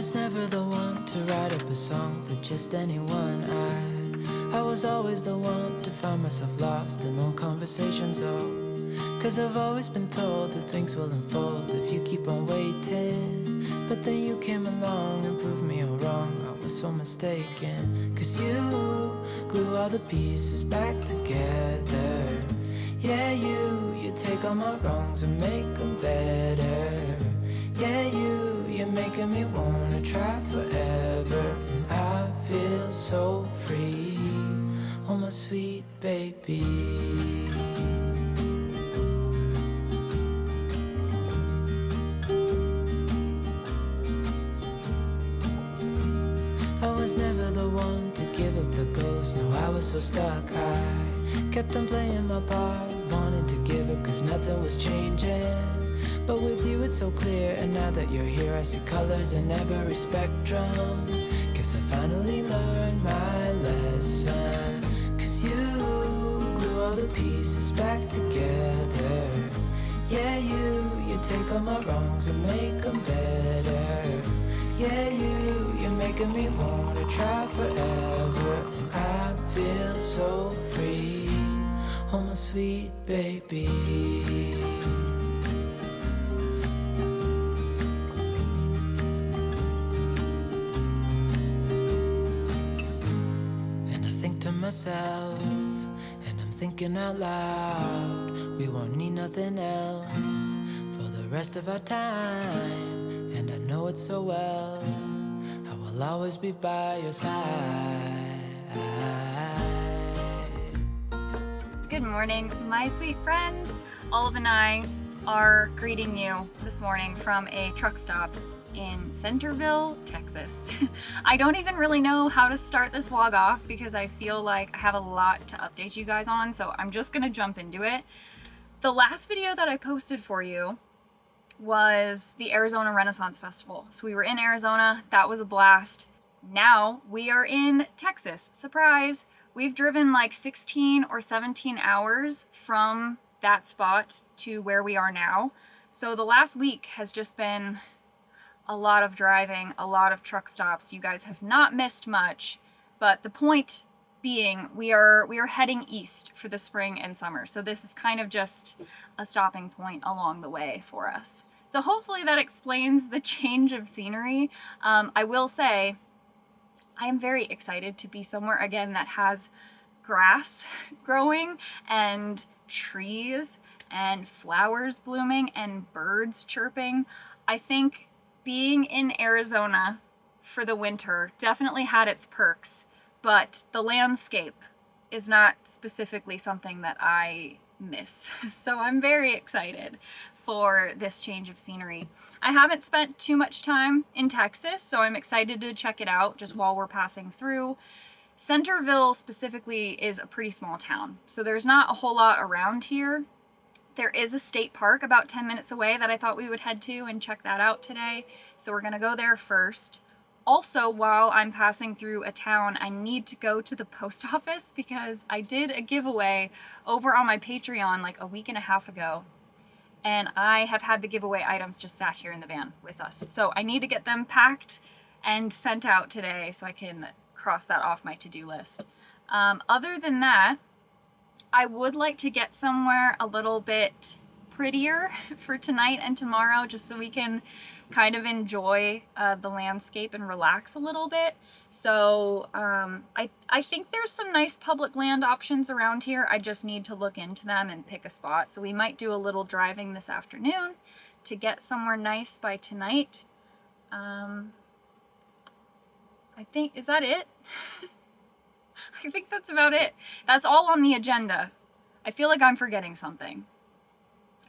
was never the one to write up a song for just anyone. I was always the one to find myself lost in long conversations. Cause I've always been told that things will unfold if you keep on waiting. But then you came along and proved me all wrong. I was so mistaken. Cause you glue all the pieces back together. Yeah, you take all my wrongs and make them better. Yeah, you're making me wanna try forever. And I feel so free, oh my sweet baby. I was never the one to give up the ghost. No, I was so stuck. I kept on playing my part, wanting to give up cause nothing was changing. But with you it's so clear, and now that you're here I see colors in every spectrum. Guess I finally learned my lesson. Cause you glue all the pieces back together. Yeah, you take all my wrongs and make them better. Yeah, you're making me wanna try forever. And I feel so free, oh my sweet baby. Myself, and I'm thinking out loud, we won't need nothing else for the rest of our time. And I know it so well, I will always be by your side. Good morning, my sweet friends. Olive and I are greeting you this morning from a truck stop in Centerville, Texas. I don't even really know how to start this vlog off because I feel like I have a lot to update you guys on, so I'm just gonna jump into it. The last video that I posted for you was the Arizona Renaissance Festival. So we were in Arizona, that was a blast. Now we are in Texas, surprise. We've driven like 16 or 17 hours from that spot to where we are now. So the last week has just been a lot of driving, a lot of truck stops. You guys have not missed much, but the point being we are heading east for the spring and summer. So this is kind of just a stopping point along the way for us. So hopefully that explains the change of scenery. I will say I am very excited to be somewhere again that has grass growing and trees and flowers blooming and birds chirping. I think being in Arizona for the winter definitely had its perks, but the landscape is not specifically something that I miss. So I'm very excited for this change of scenery. I haven't spent too much time in Texas, so I'm excited to check it out just while we're passing through. Centerville specifically is a pretty small town, so there's not a whole lot around here. There is a state park about 10 minutes away that I thought we would head to and check that out today. So we're gonna go there first. Also, while I'm passing through a town, I need to go to the post office because I did a giveaway over on my Patreon like a week and a half ago. And I have had the giveaway items just sat here in the van with us. So I need to get them packed and sent out today so I can cross that off my to-do list. Other than that, I would like to get somewhere a little bit prettier for tonight and tomorrow just so we can kind of enjoy the landscape and relax a little bit. So I think there's some nice public land options around here. I just need to look into them and pick a spot. So we might do a little driving this afternoon to get somewhere nice by tonight. I think, is that it? I think that's about it. That's all on the agenda. I feel like I'm forgetting something.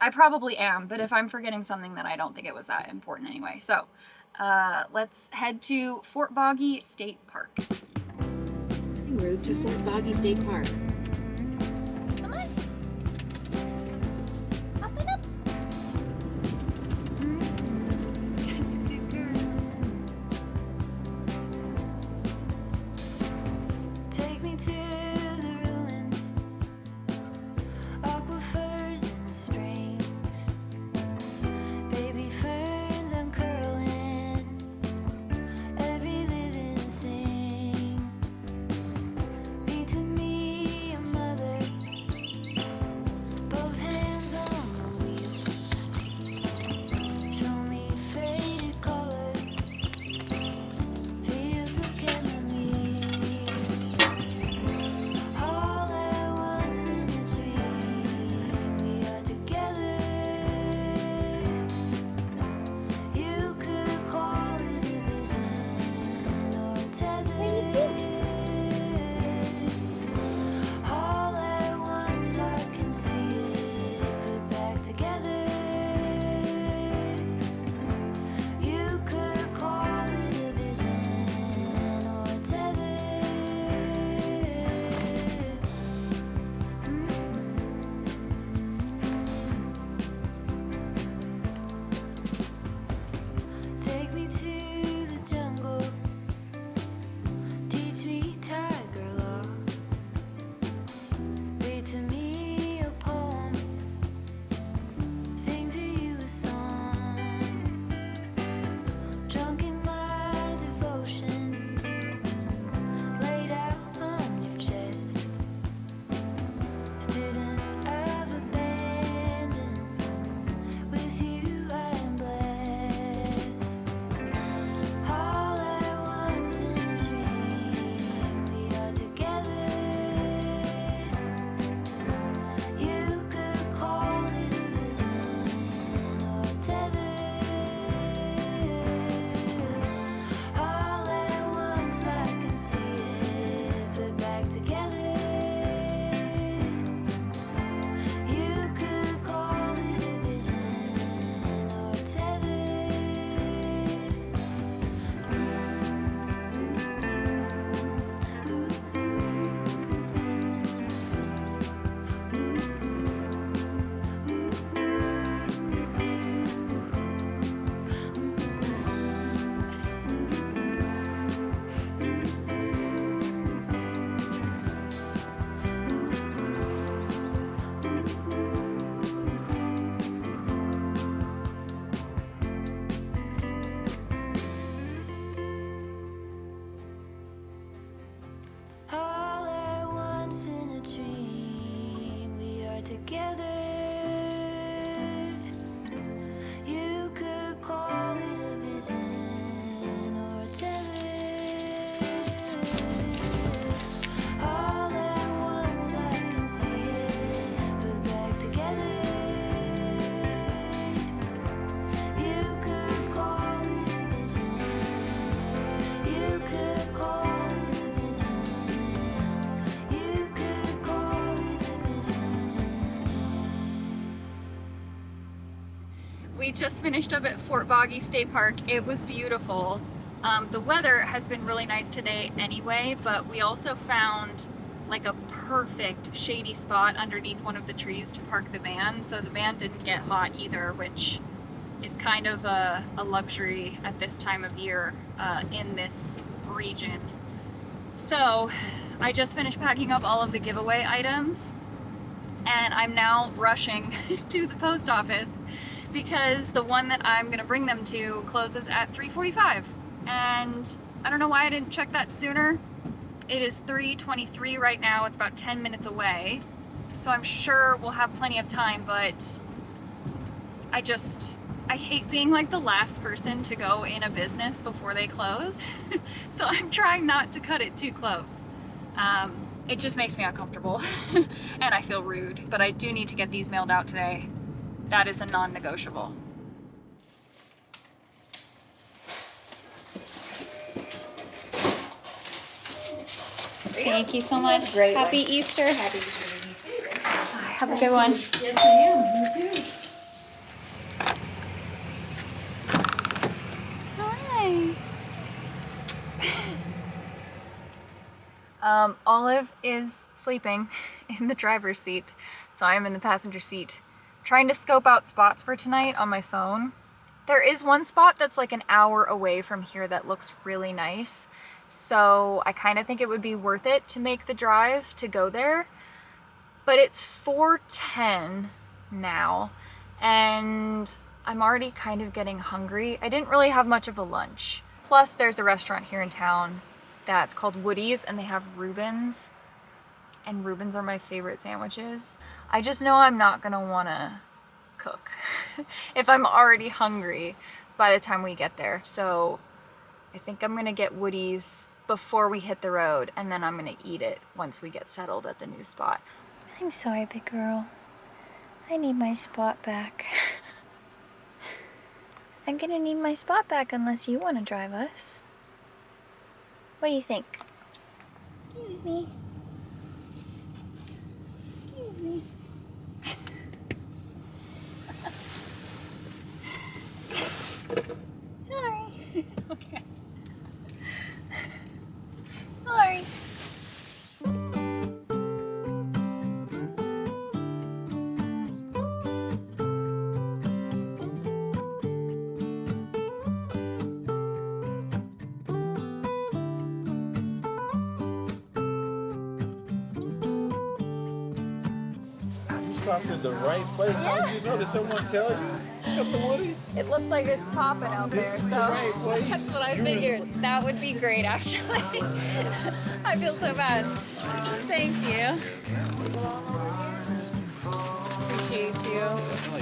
I probably am, but if I'm forgetting something, then I don't think it was that important anyway. So let's head to Fort Boggy State Park. En route to Fort Boggy State Park. Come on. Up and up. That's a good girl. Take me to the ruins, aquifers and springs, baby ferns uncurling, together. You could call it a vision or tell it. All at once I can see it, put back together. You could call it a vision. You could call it a vision. You could call it a vision. We just finished up at Fort Boggy State Park. It was beautiful. The weather has been really nice today anyway, but we also found like a perfect shady spot underneath one of the trees to park the van, so the van didn't get hot either, which is kind of a luxury at this time of year in this region. So I just finished packing up all of the giveaway items, and I'm now rushing to the post office because the one that I'm gonna bring them to closes at 3:45, and I don't know why I didn't check that sooner. It is 3:23 right now. It's about 10 minutes away, so I'm sure we'll have plenty of time, but I hate being like the last person to go in a business before they close. So I'm trying not to cut it too close. It just makes me uncomfortable and I feel rude, but I do need to get these mailed out today. That is a non-negotiable. Thank you so much. Happy Easter. Happy Easter. Have a good one. Yes, ma'am. You too. Hi. Olive is sleeping in the driver's seat, so I'm in the passenger seat trying to scope out spots for tonight on my phone. There is one spot that's like an hour away from here that looks really nice, so I kind of think it would be worth it to make the drive to go there, but it's 4:10 now and I'm already kind of getting hungry. I didn't really have much of a lunch. Plus there's a restaurant here in town that's called Woody's and they have Reubens, and Reubens are my favorite sandwiches. I just know I'm not gonna wanna cook if I'm already hungry by the time we get there. So I think I'm gonna get Woody's before we hit the road, and then I'm gonna eat it once we get settled at the new spot. I'm sorry, big girl. I need my spot back. I'm gonna need my spot back unless you want to drive us. What do you think? Excuse me. Excuse me. Sorry. Okay. Sorry. Stopped at the right place. How did you know? Did someone tell you? Pick up the Woodies? It looks like it's popping out This there, is so the right place. that's what I You're in- figured. That would be great, actually. I feel so bad. Thank you. Appreciate you.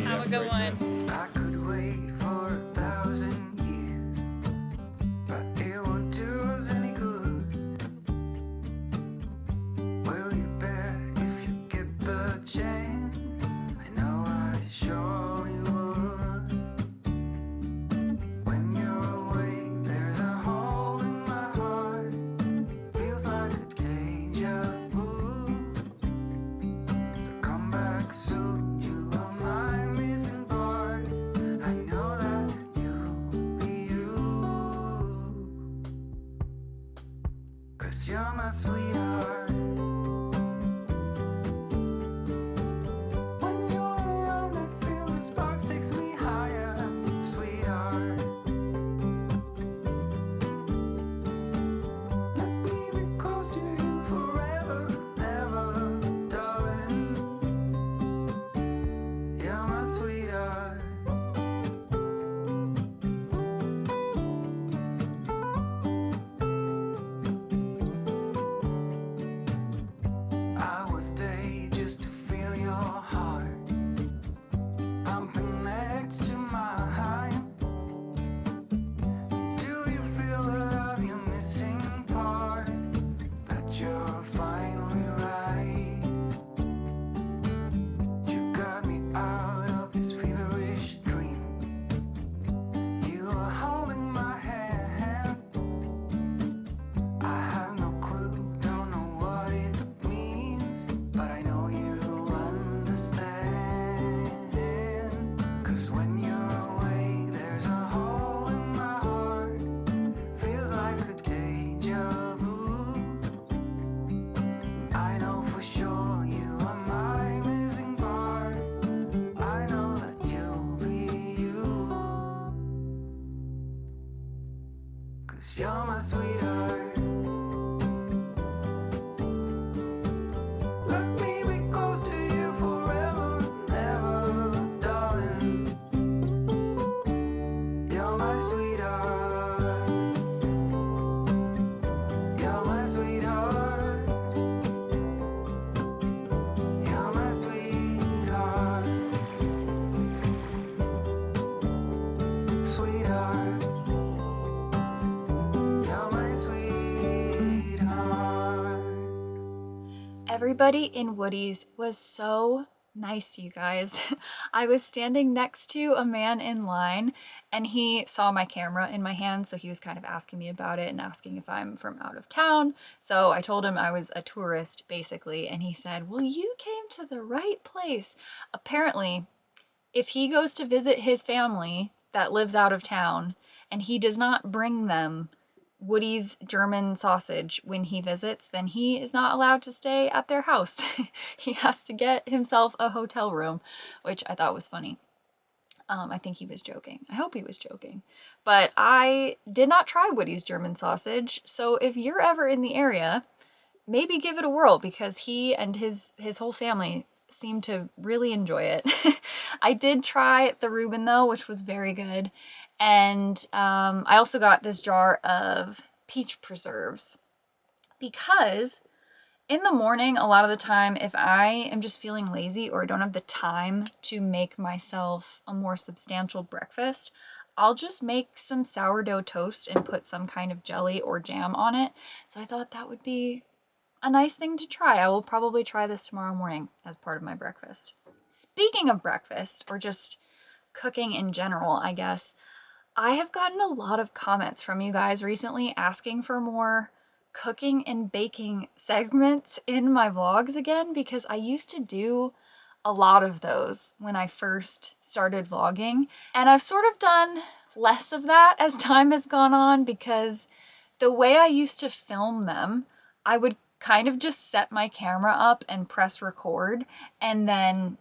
Have a good one. I could wait for 1,000 years, but it won't do us any good. Will you bet if you get the chance? I know I surely would. When you're away, there's a hole in my heart. Feels like a deja vu. So come back soon, you are my missing part. I know that you'll be you, 'cause you're my sweetheart. When you're around, I feel the sparks takes me higher, sweetheart. Let me be close to you forever, ever, darling. You're my sweetheart. sweetheart. Let me be close to you forever and ever, darling. You're my sweetheart. You're my sweetheart. You're my sweetheart. Sweetheart. You're my sweetheart. Everybody in Woody's was so nice, you guys. I was standing next to a man in line and he saw my camera in my hand, so he was kind of asking me about it and asking if I'm from out of town. So I told him I was a tourist, basically, and he said, well, you came to the right place. Apparently, if he goes to visit his family that lives out of town and he does not bring them Woody's German sausage when he visits, then he is not allowed to stay at their house. He has to get himself a hotel room, which I thought was funny. I think he was joking. I hope he was joking. But I did not try Woody's German sausage, so if you're ever in the area, maybe give it a whirl, because he and his whole family seem to really enjoy it. I did try the Reuben though, which was very good. And I also got this jar of peach preserves because in the morning, a lot of the time, if I am just feeling lazy or don't have the time to make myself a more substantial breakfast, I'll just make some sourdough toast and put some kind of jelly or jam on it. So I thought that would be a nice thing to try. I will probably try this tomorrow morning as part of my breakfast. Speaking of breakfast, or just cooking in general, I guess, I have gotten a lot of comments from you guys recently asking for more cooking and baking segments in my vlogs again, because I used to do a lot of those when I first started vlogging, and I've sort of done less of that as time has gone on, because the way I used to film them, I would kind of just set my camera up and press record and then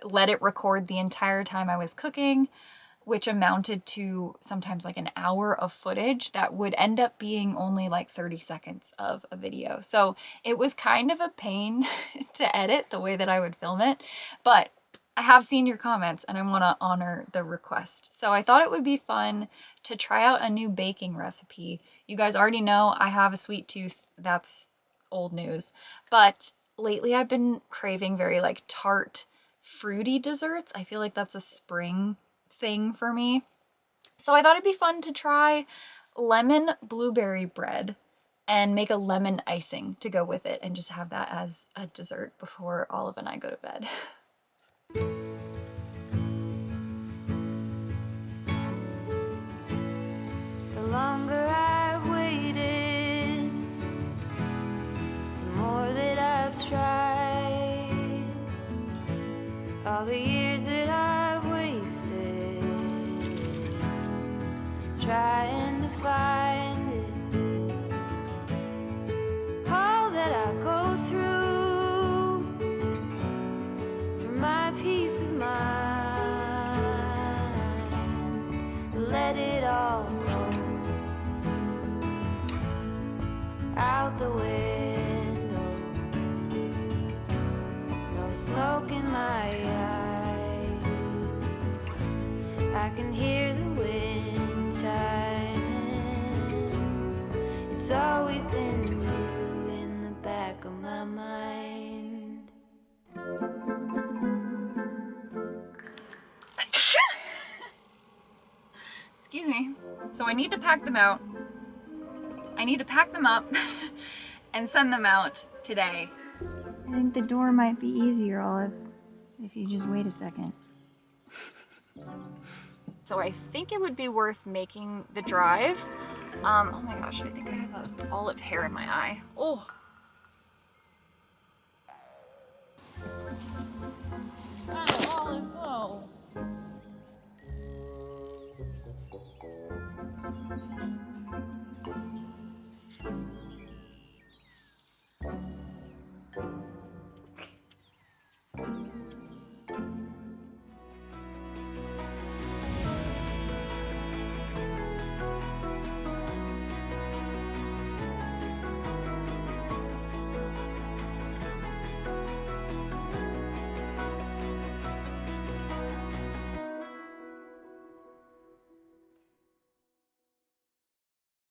let it record the entire time I was cooking, which amounted to sometimes like an hour of footage that would end up being only like 30 seconds of a video. So it was kind of a pain to edit the way that I would film it, but I have seen your comments and I want to honor the request. So I thought it would be fun to try out a new baking recipe. You guys already know I have a sweet tooth. That's old news. But lately I've been craving very like tart, fruity desserts. I feel like that's a spring thing for me. So I thought it'd be fun to try lemon blueberry bread and make a lemon icing to go with it and just have that as a dessert before Olive and I go to bed. The longer I've waited, the more that I've tried. All the years that I've wasted trying to find it. All that I go through for my peace of mind. Let it all go out the window. No smoke in my eyes. I can hear the wind chiming. It's always been you in the back of my mind. Excuse me. So I need to pack them out. I need to pack them up and send them out today. I think the door might be easier, Olive, if you just wait a second. So I think it would be worth making the drive. Oh my gosh, I think I have an olive hair in my eye. Oh. Olive, oh.